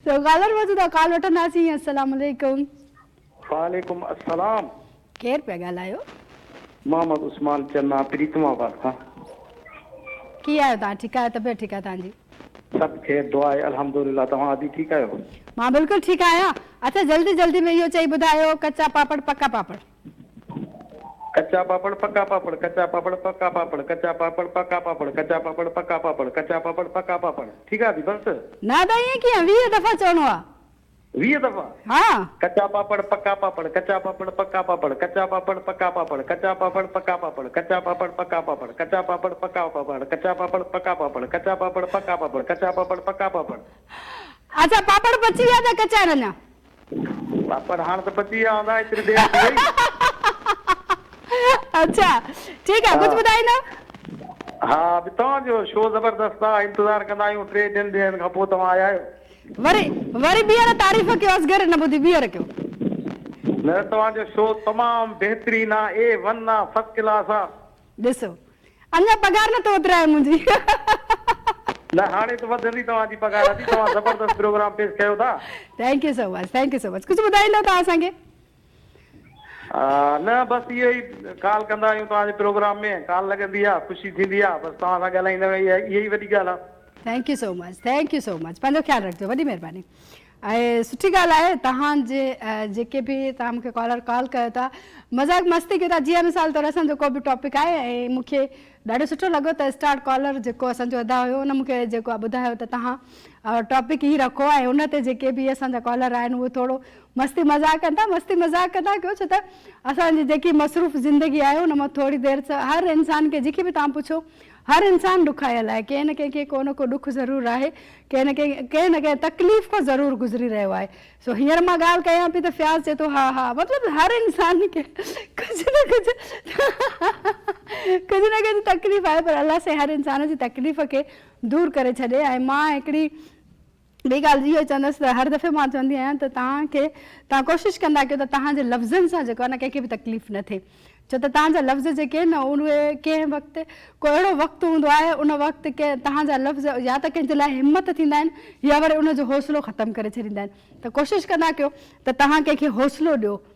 तो कॉलर मौजूद आहे, कॉल वठंदासीं। अस्सलाम वालेकुम। वालेकुम अस्सलाम। केरु पिया ॻाल्हायो? मोहम्मद उस्मान चन्ना प्रीतमाबाद खां। कीअं आहियो तव्हां? ठीकु आहियो? तबियत ठीकु आहे तव्हांजी? सब ख़ैर दुआ आहे अल्हम्दुलिल्लाह। तव्हां अदी ठीकु आहियो? मां बिल्कुलु ठीकु आहियां। अच्छा जल्दी जल्दी में इहो चई ॿुधायो, कच्चा पापड़ पक्का पापड़? कच्चा पापड़ पक्का पापड़, कच्चा पापड़ पक्का पापड़, कच्चा पापड़ पक्का पापड़, कच्चा पापड़ पक्का पापड़, कच्चा पापड़ पक्का पापड़। ठीक है बस ना त ईअं कीअं 20 दफ़ा चवणो आहे? 20 दफ़ा? हाँ। कच्चा पापड़ पक्का पापड़, कच्चा पापड़ पक्का पापड़, कच्चा पापड़ पक्का पापड़, कच्चा पापड़ पक्का पापड़, कच्चा पापड़ पक्का पापड़, कच्चा पापड़ पक्का पापड़, कच्चा पापड़ पक्का पापड़, कच्चा पापड़ पक्का पापड़, कच्चा पापड़ पक्का पापड़। अच्छा पापड़ पची विया त कच्चा आहिनि अञा? पापड़ हाणे त पची विया हूंदा, एतिरी देरि थी वई। अच्छा ठीकु आहे, कुझु ॿुधाईंदो? हाँ तव्हांजो शो ज़बरदस्त आहे, इंतज़ारु कंदा आहियूं। 3 ॾींहंनि खां पोइ तव्हां आया आहियो। वरी ॿीहर तारीफ़ कयो, असगर न ॿुधी, ॿीहर कयो। न तव्हांजो शो तमामु बहितरीन आहे, A1 आहे, फर्स्ट क्लास आहे। ॾिसो अञा पगार न तो उतराए मुंहिंजी। न हाणे त वधंदी तव्हांजी पगार। अदी तव्हां ज़बरदस्त प्रोग्राम पेश कयो था। Thank you so much, thank you so much. कुझु ॿुधाईंदो तव्हां असांखे? न बसि इहो ई कॉल कंदा आहियूं तव्हांजे प्रोग्राम में, कॉल लॻंदी आहे, ख़ुशी थींदी आहे। बसि तव्हां सां ॻाल्हाईंदा इहा ई वॾी ॻाल्हि आहे। Thank you so much, thank you so much. पंहिंजो ख़्यालु रखिजो, वॾी महिरबानी। ऐं सुठी ॻाल्हि आहे तव्हांजे जेके बि तव्हां मूंखे कॉल कयो था, मज़ाक मस्ती कयो था। जीअं मिसाल तौरु असांजो को बि टॉपिक आहे ऐं मूंखे ॾाढो सुठो लॻो त स्टार्ट कॉलर जेको असांजो अदा हुयो उन मूंखे जेको आहे ॿुधायो त तव्हां टॉपिक ई रखो ऐं उन ते जेके बि असांजा कॉलर आहिनि उहे थोरो मस्ती मज़ाक कंदा, मस्ती मज़ाक कंदा कयो। छो त असांजी जेकी मसरूफ़ ज़िंदगी आहे उन मां थोरी देरि सां हर इंसान खे जेकी बि तव्हां पुछो, हर इंसान ॾुखायल आहे। कंहिं न कंहिंखे को न को ॾुख ज़रूरु आहे, कंहिं न कंहिं तकलीफ़ खां ज़रूरु गुज़री रहियो आहे। सो हींअर मां ॻाल्हि कयां पई त फ़याज़ चए थो हा हा, मतिलबु हर इंसान खे कुझु न कुझु तकलीफ़ आहे, पर अलाह से हर इंसान जी तकलीफ़ खे दूरि करे छॾे। ऐं मां हिकिड़ी ॿी ॻाल्हि इहो चवंदसि त हर दफ़े मां चवंदी आहियां त तव्हां कोशिशि कंदा कयो त तव्हांजे लफ़्ज़नि सां जेको आहे न कंहिंखे बि तकलीफ़ न थिए। छो त तव्हांजा लफ़्ज़ जेके आहिनि न उहे कंहिं वक़्तु को अहिड़ो वक़्तु हूंदो आहे, उन वक़्तु के तव्हांजा लफ़्ज़ या त कंहिंजे लाइ हिमत थींदा आहिनि या वरी उनजो हौसलो ख़तमु करे छॾींदा आहिनि। त कोशिशि कंदा कयो त तव्हां कंहिंखे हौसलो ॾियो।